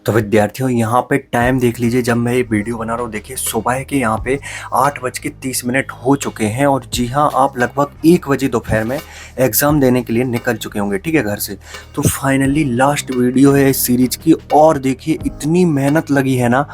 तो विद्यार्थियों यहाँ पे टाइम देख लीजिए, जब मैं ये वीडियो बना रहा हूँ देखिए सुबह के यहाँ पे 8:30 हो चुके हैं। और जी हाँ, आप लगभग 1 बजे दोपहर में एग्ज़ाम देने के लिए निकल चुके होंगे, ठीक है, घर से। तो फाइनली लास्ट वीडियो है इस सीरीज की, और देखिए इतनी मेहनत लगी है ना,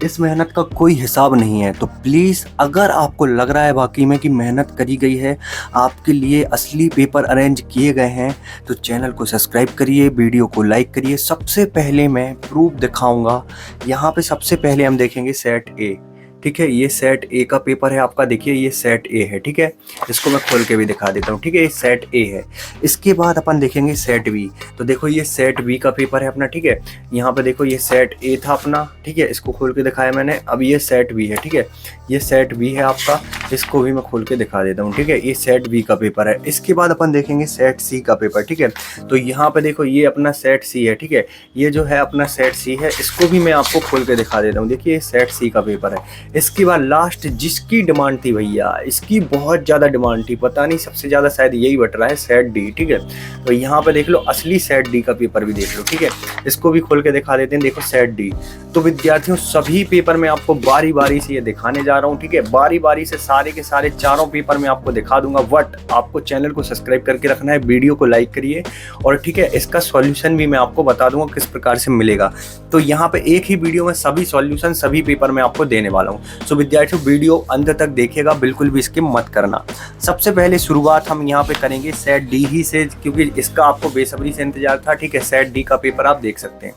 इस मेहनत का कोई हिसाब नहीं है। तो प्लीज़, अगर आपको लग रहा है वाकई में कि मेहनत करी गई है, आपके लिए असली पेपर अरेंज किए गए हैं, तो चैनल को सब्सक्राइब करिए, वीडियो को लाइक करिए। सबसे पहले मैं प्रूफ दिखाऊंगा। यहाँ पे सबसे पहले हम देखेंगे सेट ए, ठीक है। ये सेट ए का पेपर है आपका, देखिए ये सेट ए है, ठीक है। इसको मैं खोल के भी दिखा देता हूँ, ठीक है, ये सेट ए है। इसके बाद अपन देखेंगे सेट बी। तो देखो ये सेट बी का पेपर है अपना, ठीक है। यहाँ पे देखो ये सेट ए था अपना, ठीक है, इसको खोल के दिखाया मैंने। अब ये सेट बी है, ठीक है, ये सेट बी है आपका, इसको भी मैं खोल के दिखा देता हूँ, ठीक है। ये सेट बी का पेपर है। इसके बाद अपन देखेंगे सेट सी का पेपर, ठीक है। तो यहाँ पे देखो ये अपना सेट सी है, ठीक है, ये जो है अपना सेट सी है, इसको भी मैं आपको खोल के दिखा देता हूँ। देखिए ये सेट सी का पेपर है। इसके बाद लास्ट जिसकी डिमांड थी भैया, इसकी बहुत ज़्यादा डिमांड थी, पता नहीं सबसे ज़्यादा शायद यही बट रहा है, सेट डी, ठीक है। तो यहाँ पे देख लो असली सेट डी का पेपर भी देख लो, ठीक है। इसको भी खोल के दिखा देते हैं, देखो सेट डी। तो विद्यार्थियों सभी पेपर में आपको बारी बारी से ये दिखाने जा रहा हूँ, ठीक है। बारी बारी से सारे के सारे चारों पेपर में आपको दिखा दूंगा। बट आपको चैनल को सब्सक्राइब करके रखना है, वीडियो को लाइक करिए, और ठीक है, इसका सॉल्यूशन भी मैं आपको बता दूंगा किस प्रकार से मिलेगा। तो यहाँ पे एक ही वीडियो में सभी सॉल्यूशन सभी पेपर में आपको देने वाला हूँ। सो विद्यार्थियों वीडियो अंत तक देखिएगा, बिल्कुल भी स्किप मत करना। सबसे पहले शुरुआत हम यहाँ पे करेंगे सेट डी ही से, क्योंकि इसका आपको बेसब्री से इंतजार था, ठीक है। सेट डी का पेपर आप देख सकते हैं।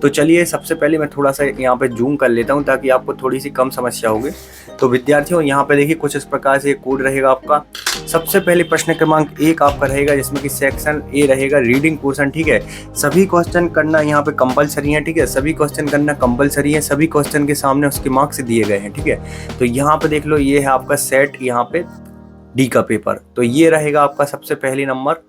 तो चलिए सबसे पहले मैं थोड़ा सा यहाँ पे जूम कर लेता हूँ ताकि आपको थोड़ी सी कम समस्या होगी। तो विद्यार्थियों यहाँ पे देखिए कुछ इस प्रकार से कोड रहेगा आपका। सबसे पहले प्रश्न क्रमांक 1 आपका रहेगा, जिसमें कि सेक्शन ए रहेगा रीडिंग पोर्शन, ठीक है। सभी क्वेश्चन करना यहाँ पे कंपलसरी है, ठीक है, सभी क्वेश्चन करना कंपलसरी है। सभी क्वेश्चन के सामने उसके मार्क्स दिए गए हैं, ठीक है। तो यहाँ पे देख लो ये है आपका सेट यहाँ पे डी का पेपर। तो ये रहेगा आपका सबसे पहली नंबर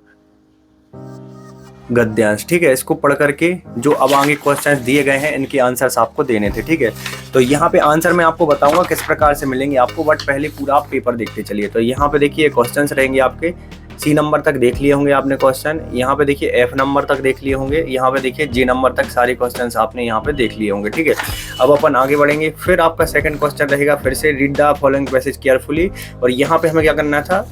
गद्यांश, ठीक है। इसको पढ़ करके जो अब आगे क्वेश्चंस दिए गए हैं इनके आंसर्स आपको देने थे, ठीक है। तो यहाँ पे आंसर मैं आपको बताऊंगा किस प्रकार से मिलेंगे आपको, बट पहले पूरा आप पेपर देखते चलिए। तो यहाँ पे देखिए क्वेश्चंस रहेंगे आपके, सी नंबर तक देख लिए होंगे आपने क्वेश्चन, यहाँ पे देखिए एफ नंबर तक देख लिए होंगे, यहाँ पे देखिए जी नंबर तक सारे क्वेश्चंस आपने यहाँ पे देख लिए होंगे, ठीक है। अब अपन आगे बढ़ेंगे। फिर आपका सेकंड क्वेश्चन रहेगा, फिर से read the following passage carefully, और यहाँ पे हमें क्या करना था,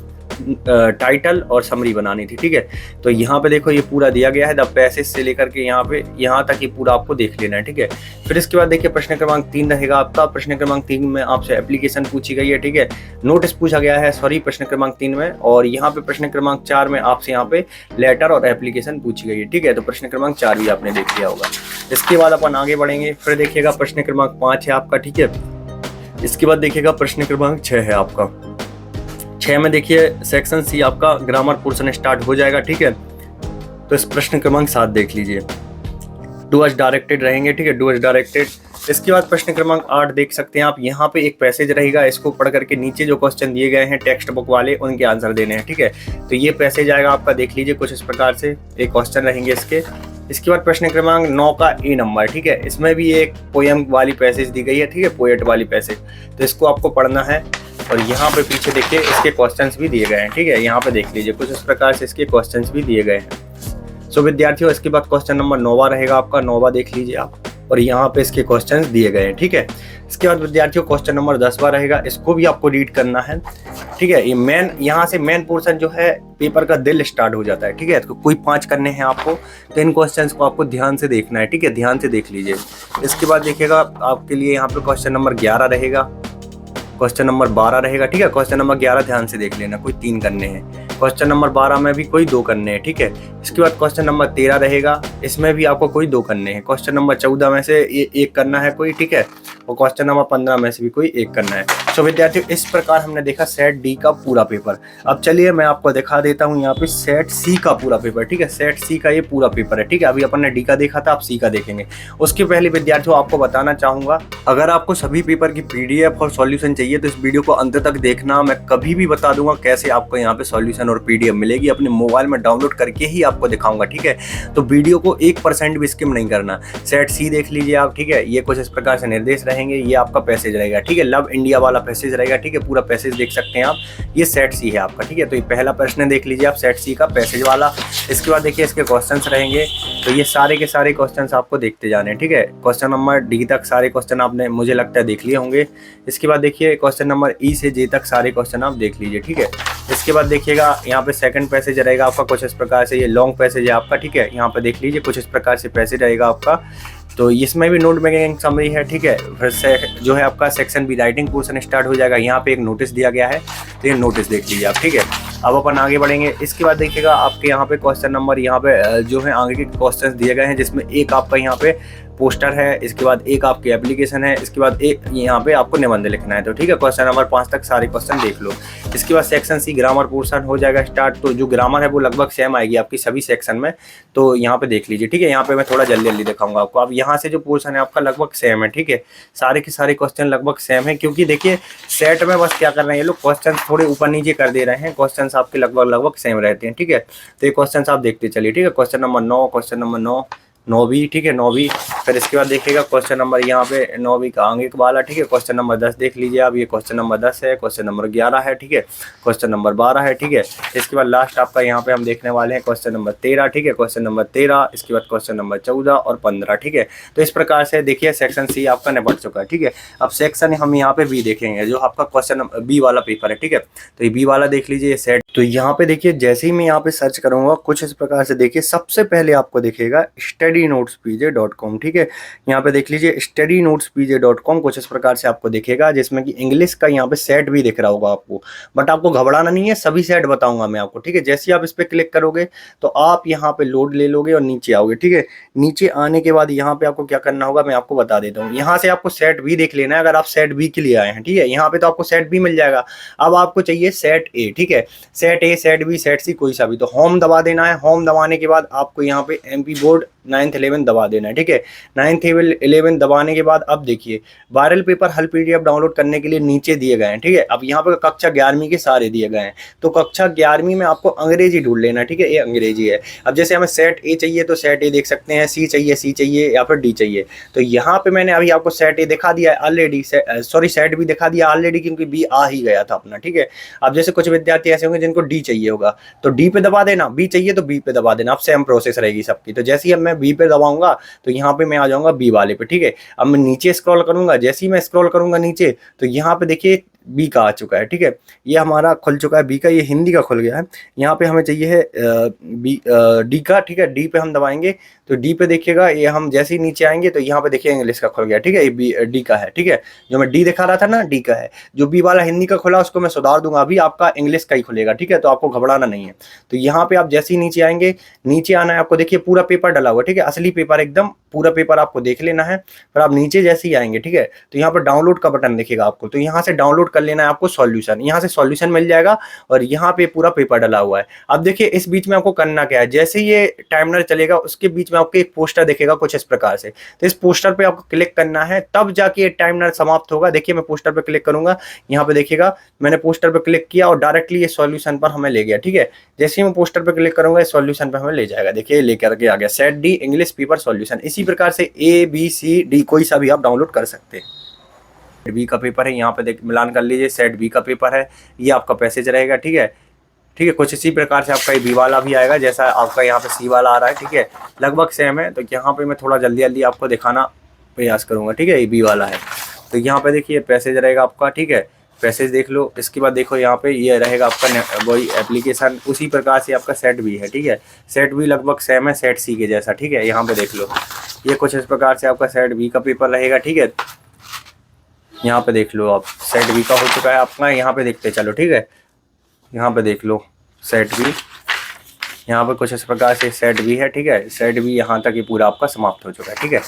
टाइटल और समरी बनानी थी, ठीक है। तो यहाँ पे देखो ये पूरा दिया गया है, द पैसेज से लेकर के यहाँ तक ये पूरा आपको देख लेना है, ठीक है। फिर इसके बाद देखिए प्रश्न क्रमांक 3 रहेगा आपका। प्रश्न क्रमांक 3 में आपसे एप्लीकेशन पूछी गई है, ठीक है, नोटिस पूछा गया है, सॉरी, प्रश्न क्रमांक 3 में। और यहाँ पे प्रश्न क्रमांक 4 में आपसे यहाँ पे लेटर और एप्लीकेशन पूछी गई है, ठीक है। तो प्रश्न क्रमांक 4 भी आपने देख लिया होगा। इसके बाद अपन आगे बढ़ेंगे। फिर देखिएगा प्रश्न क्रमांक 5 है आपका, ठीक है। इसके बाद देखिएगा प्रश्न क्रमांक 6 है आपका। 6 में देखिए सेक्शन सी आपका ग्रामर पोर्शन स्टार्ट हो जाएगा, ठीक है। तो इस प्रश्न क्रमांक 7 देख लीजिए, डू अस डायरेक्टेड रहेंगे, ठीक है, डू अस डायरेक्टेड। इसके बाद प्रश्न क्रमांक 8 देख सकते हैं आप, यहाँ पे एक पैसेज रहेगा, इसको पढ़ करके नीचे जो क्वेश्चन दिए गए हैं टेक्स्ट बुक वाले उनके आंसर देने हैं, ठीक है। तो ये पैसेज आएगा आपका, देख लीजिए कुछ इस प्रकार से एक क्वेश्चन रहेंगे इसके। इसके बाद प्रश्न क्रमांक 9 का ए नंबर, ठीक है, इसमें भी एक पोएम वाली पैसेज दी गई है, ठीक है, पोएट वाली पैसेज। तो इसको आपको पढ़ना है, और यहाँ पे पीछे देखिए इसके क्वेश्चंस भी दिए गए हैं, ठीक है। यहाँ पे देख लीजिए कुछ इस प्रकार से इसके क्वेश्चंस भी दिए गए हैं। सो विद्यार्थियों इसके बाद क्वेश्चन नंबर 9 रहेगा आपका, 9 देख लीजिए आप, और यहाँ पे इसके क्वेश्चंस दिए गए हैं, ठीक है। इसके बाद विद्यार्थियों क्वेश्चन नंबर 10 रहेगा, इसको भी आपको रीड करना है, ठीक है। ये मेन, यहाँ से मेन पोर्शन जो है पेपर का दिल स्टार्ट हो जाता है, ठीक है। तो कोई 5 करने हैं आपको, तो इन क्वेश्चंस को आपको ध्यान से देखना है, ठीक है, ध्यान से देख लीजिए। इसके बाद देखिएगा आपके लिए यहाँ पे क्वेश्चन नंबर 11 रहेगा, क्वेश्चन नंबर 12 रहेगा, ठीक है। क्वेश्चन नंबर 11 ध्यान से देख लेना, कोई 3 करने हैं। क्वेश्चन नंबर 12 में भी कोई 2 करने हैं, ठीक है। इसके बाद क्वेश्चन नंबर 13 रहेगा, इसमें भी आपको कोई 2 करने हैं। क्वेश्चन नंबर 14 में से एक करना है कोई, ठीक है, और क्वेश्चन नंबर 15 में से भी कोई 1 करना है। सो विद्यार्थियों इस प्रकार हमने देखा सेट डी का पूरा पेपर। अब चलिए मैं आपको दिखा देता हूँ यहाँ पे सेट सी का पूरा पेपर, ठीक है। सेट सी का ये पूरा पेपर है, ठीक है। अभी अपन ने डी का देखा था, आप सी का देखेंगे। उसके पहले विद्यार्थियों आपको बताना चाहूंगा, अगर आपको सभी पेपर की पीडीएफ और सॉल्यूशन चाहिए तो इस वीडियो को अंत तक देखना। मैं कभी भी बता दूंगा कैसे आपको यहाँ पे सॉल्यूशन और पीडीएफ मिलेगी, अपने मोबाइल में डाउनलोड करके ही आपको दिखाऊंगा, ठीक है। तो वीडियो को 1% भी स्किप नहीं करना। सेट सी देख लीजिए आप, ठीक है। ये कुछ इस प्रकार से निर्देश रहेंगे, ये आपका पैसेज रहेगा, ठीक है, लव इंडिया वाला पैसेज रहेगा, ठीक है, पूरा पैसेज देख सकते हैं आप। ये सेट सी है आपका, ठीक है। तो ये पहला प्रश्न देख लीजिए आप, सेट सी का पैसेज वाला। इसके बाद देखिए इसके क्वेश्चंस रहेंगे, तो ये सारे के सारे क्वेश्चंस आपको देखते जाने हैं, ठीक है। क्वेश्चन नंबर डी तक सारे क्वेश्चन आपने मुझे लगता है देख लिए होंगे। इसके बाद देखिए क्वेश्चन नंबर ई से जे तक सारे क्वेश्चन आप देख लीजिए, ठीक है। इसके बाद देखिएगा यहाँ पे सेकंड पैसेज रहेगा आपका कुछ इस प्रकार से, ये लॉन्ग पैसेज है आपका, ठीक है। यहाँ पे देख लीजिए कुछ इस प्रकार से पैसेज रहेगा आपका। तो इसमें भी नोट मेकिंग समरी है, ठीक है। फिर से जो है आपका section be writing portion start हो जाएगा। यहाँ पे एक नोटिस दिया गया है, तो ये नोटिस देख लीजिए आप, ठीक है। अब अपन आगे बढ़ेंगे। इसके बाद देखिएगा आपके यहाँ पे क्वेश्चन नंबर यहाँ पे जो है आगे के क्वेश्चंस दिए गए हैं, जिसमें एक आपका यहाँ पे पोस्टर है, इसके बाद एक आपकी एप्लीकेशन है, इसके बाद एक यहाँ पे आपको निबंध लिखना है। तो ठीक है, क्वेश्चन नंबर 5 तक सारे क्वेश्चन देख लो। इसके बाद सेक्शन सी ग्रामर पोर्शन हो जाएगा स्टार्ट। तो जो ग्रामर है वो लगभग सेम आएगी आपकी सभी सेक्शन में, तो यहाँ पे देख लीजिए, ठीक है। यहाँ पे मैं थोड़ा जल्दी जल्दी दिखाऊंगा आपको। अब यहाँ से जो पोर्शन है आपका लगभग सेम है, ठीक है। सारे के सारे क्वेश्चन लगभग सेम है, क्योंकि देखिए सेट में बस क्या कर रहे हैं ये लोग, क्वेश्चन थोड़े ऊपर नीचे कर दे रहे हैं, क्वेश्चन आपके लगभग सेम रहते हैं, ठीक है। तो ये क्वेश्चन आप देखते चलिए, ठीक है। क्वेश्चन नंबर 9, क्वेश्चन नंबर 9 9वीं, ठीक है, 9वीं। फिर इसके बाद देखिएगा क्वेश्चन नंबर यहाँ पे 9वीं का आगे वाला, ठीक है। क्वेश्चन नंबर 10 देख लीजिए आप, ये क्वेश्चन नंबर 10 है। क्वेश्चन नंबर 11 है, ठीक है। क्वेश्चन नंबर 12 है, ठीक है। इसके बाद लास्ट आपका यहाँ पे हम देखने वाले हैं क्वेश्चन नंबर 13, ठीक है। क्वेश्चन नंबर 13, इसके बाद क्वेश्चन नंबर 14 और 15, ठीक है। तो इस प्रकार से देखिए सेक्शन सी आपका निपट चुका है, ठीक है। अब सेक्शन हम यहाँ पे बी देखेंगे, जो आपका क्वेश्चन बी वाला पेपर है, ठीक है। तो ये बी वाला देख लीजिए सेट। तो यहाँ पे देखिए जैसे ही मैं यहाँ पे सर्च करूंगा कुछ इस प्रकार से देखिए, सबसे पहले आपको दिखेगा studynotespj.com, ठीक है। यहाँ पे देख लीजिए studynotespj.com कुछ इस प्रकार से आपको दिखेगा, जिसमें कि इंग्लिश का यहाँ पे सेट भी दिख रहा होगा आपको। बट आपको घबराना नहीं है, सभी सेट बताऊंगा मैं आपको, ठीक है। जैसे ही आप इस पर क्लिक करोगे तो आप यहाँ पे लोड ले लोगे और नीचे आओगे, ठीक है। नीचे आने के बाद यहाँ पे आपको क्या करना होगा मैं आपको बता देता हूँ। यहाँ से आपको सेट बी देख लेना है, अगर आप सेट बी के लिए आए हैं, ठीक है। यहाँ पे तो आपको सेट बी मिल जाएगा। अब आपको चाहिए सेट ए, ठीक है। Set A, set B, set C, कोई सा भी। तो होम दबा देना है। होम दबाने के बाद आपको यहाँ पे MP बोर्ड 9th 11 दबा देना है, ठीक है। 9th 11 दबाने के बाद अब देखिए वायरल पेपर हल PDF डाउनलोड करने के लिए नीचे दिए गए हैं, ठीक है। अब यहाँ पे कक्षा 11वीं के सारे दिए गए हैं। तो कक्षा 11वीं में आपको अंग्रेजी ढूंढ लेना है, ठीक है। ये अंग्रेजी है। अब जैसे हमें सेट ए चाहिए तो सेट ए देख सकते हैं, सी चाहिए सी चाहिए, या फिर डी चाहिए। तो यहाँ पे मैंने अभी आपको सेट ए दिखा दिया है ऑलरेडी, सॉरी सेट बी दिखा दिया ऑलरेडी, क्योंकि बी आ ही गया था अपना, ठीक है। अब जैसे कुछ विद्यार्थी ऐसे होंगे जिनको डी चाहिए होगा, तो डी पे दबा देना, बी चाहिए तो बी पे दबा देना। अब सेम प्रोसेस रहेगी सबकी। तो जैसे ही अब मैं बी पे दबाऊंगा तो यहाँ पे मैं आ जाऊंगा बी वाले पे, ठीक है। अब मैं नीचे स्क्रॉल करूंगा, जैसे ही मैं स्क्रॉल करूंगा नीचे तो यहाँ पे देखिए बी का आ चुका है, ठीक है। ये हमारा खुल चुका है बी का, ये हिंदी का खुल गया है। यहाँ पे हमें चाहिए है बी डी का, ठीक है। डी पे हम दबाएंगे तो डी पे देखिएगा, ये हम जैसे ही नीचे आएंगे तो यहाँ पे देखिए इंग्लिश का खुल गया, ठीक है। ये बी डी का है, ठीक है। जो मैं डी दिखा रहा था ना, डी का है। जो बी वाला हिंदी का खुला उसको मैं सुधार दूंगा, अभी आपका इंग्लिश का ही खुलेगा, ठीक है। तो आपको घबराना नहीं है। तो यहाँ पे आप जैसे ही नीचे आएंगे, नीचे आना है आपको, देखिए पूरा पेपर डला हुआ, ठीक है। असली पेपर एकदम पूरा पेपर आपको देख लेना है। फिर आप नीचे जैसे ही आएंगे, ठीक है, तो यहाँ पर डाउनलोड का बटन दिखेगा आपको। तो यहाँ से डाउनलोड कर लेना है आपको सॉल्यूशन, यहाँ से सॉल्यूशन मिल जाएगा और यहाँ पे पूरा पेपर डला हुआ है। अब देखिए इस बीच में आपको करना क्या है, जैसे ये टाइमर चलेगा उसके बीच में आपको एक पोस्टर दिखेगा कुछ इस प्रकार से। तो इस पोस्टर पे आपको क्लिक करना है, तब जाके ये टाइमर समाप्त होगा। देखिए मैं पोस्टर पे क्लिक करूंगा, यहाँ पे देखिएगा मैंने पोस्टर पे क्लिक किया और डायरेक्टली ये सॉल्यूशन पर हमें ले गया, ठीक है। जैसे ही मैं पोस्टर पे क्लिक करूंगा इस सॉल्यूशन पे हमें ले जाएगा, देखिए लेकर के आ गया set D English paper solution. इसी प्रकार से ABCD कोई सा भी आप डाउनलोड कर सकते हैं। सेट बी का पेपर है, यहाँ पे देख मिलान कर लीजिए, सेट बी का पेपर है, ये आपका पैसेज रहेगा, ठीक है। ठीक है, कुछ इसी प्रकार से आपका ये बी वाला भी आएगा, जैसा आपका यहाँ पे सी वाला आ रहा है, ठीक है। लगभग सेम है। तो यहाँ पे मैं थोड़ा जल्दी जल्दी आपको दिखाना प्रयास करूँगा, ठीक है। ये बी वाला है। तो यहाँ पे देखिए पैसेज रहेगा आपका, ठीक है। पैसेज देख लो। इसके बाद देखो यहाँ पे ये रहेगा आपका वही एप्लीकेशन, उसी प्रकार से आपका सेट भी है, ठीक है। सेट भी लगभग सेम है सेट सी के जैसा, ठीक है। यहाँ पे देख लो, ये कुछ इस प्रकार से आपका सेट बी का पेपर रहेगा, ठीक है। यहाँ पे देख लो आप, सेट बी का हो चुका है आपका, यहाँ पे देखते चलो, ठीक है। यहाँ पे देख लो सेट बी, यहाँ पे कुछ इस प्रकार से सेट बी है, ठीक है। सेट बी यहाँ तक ये पूरा आपका समाप्त हो चुका है, ठीक है।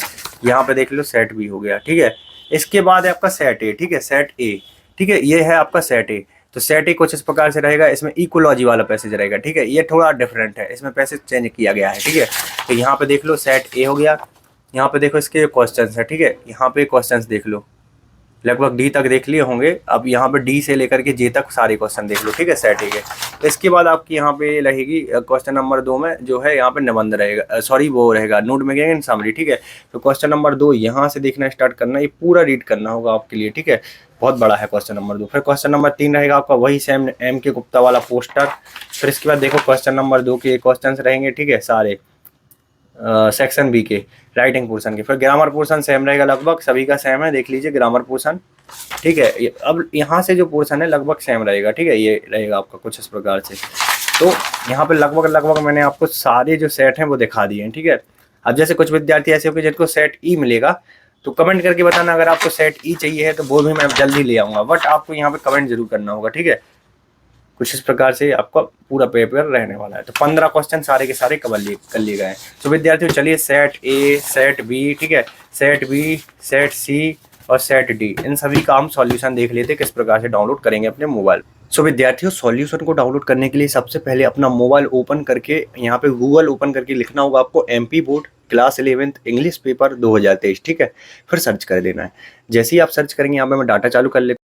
यहाँ पे देख लो सेट बी हो गया, ठीक है। इसके बाद है आपका सेट ए, ठीक है, सेट ए, ठीक है। ये है आपका सेट ए। तो सेट ए कुछ इस प्रकार से रहेगा, इसमें इकोलॉजी वाला पैसेज रहेगा, ठीक है। ये थोड़ा डिफरेंट है, इसमें पैसेज चेंज किया गया है, ठीक है। तो यहाँ पे देख लो सेट ए हो गया। यहाँ पे देखो इसके क्वेश्चन है, ठीक है। यहाँ पे क्वेश्चन देख लो, लगभग डी तक देख लिए होंगे। अब यहाँ पे डी से लेकर के जे तक सारे क्वेश्चन देख लो, ठीक है, सेट के। तो इसके बाद आपकी यहाँ पे रहेगी क्वेश्चन नंबर 2 में जो है यहाँ पे निबंध रहेगा, सॉरी वो रहेगा नोट मेकिंग एंड समरी, ठीक है। तो क्वेश्चन नंबर 2 यहाँ से देखना स्टार्ट करना, ये पूरा रीड करना होगा आपके लिए, ठीक है। बहुत बड़ा है क्वेश्चन नंबर 2। फिर क्वेश्चन नंबर 3 रहेगा आपका वही सेम M.K. गुप्ता वाला पोस्टर। फिर इसके बाद देखो क्वेश्चन नंबर 2 के क्वेश्चन रहेंगे, ठीक है, सारे। सेक्शन बी के राइटिंग पोर्शन के। फिर ग्रामर पोर्शन सेम रहेगा, लगभग सभी का सेम है, देख लीजिए ग्रामर पोर्शन, ठीक है। अब यहाँ से जो पोर्शन है लगभग सेम रहेगा, ठीक है, ये रहेगा आपका कुछ इस प्रकार से। तो यहाँ पे लगभग मैंने आपको सारे जो सेट हैं वो दिखा दिए हैं, ठीक है। अब जैसे कुछ विद्यार्थी ऐसे होंगे जिनको सेट ई मिलेगा, तो कमेंट करके बताना अगर आपको सेट ई चाहिए है तो वो भी मैं जल्दी ले आऊँगा, बट आपको यहाँ पे कमेंट जरूर करना होगा, ठीक है। कुछ इस प्रकार से आपका पूरा पेपर रहने वाला है। तो 15 क्वेश्चन सारे के सारे कर लिए गए हैं। तो विद्यार्थियों चलिए सेट ए, सेट बी, ठीक है, सेट बी, सेट सी और सेट डी, इन सभी का हम सॉल्यूशन देख लेते हैं किस प्रकार से डाउनलोड करेंगे अपने मोबाइल। सो विद्यार्थियों सॉल्यूशन को डाउनलोड करने के लिए सबसे पहले अपना मोबाइल ओपन करके यहाँ पे गूगल ओपन करके लिखना होगा आपको MP board class 11th English paper 2023, ठीक है। फिर सर्च कर देना है। जैसे ही आप सर्च करेंगे यहाँ पे मैं डाटा चालू कर लेता हूँ।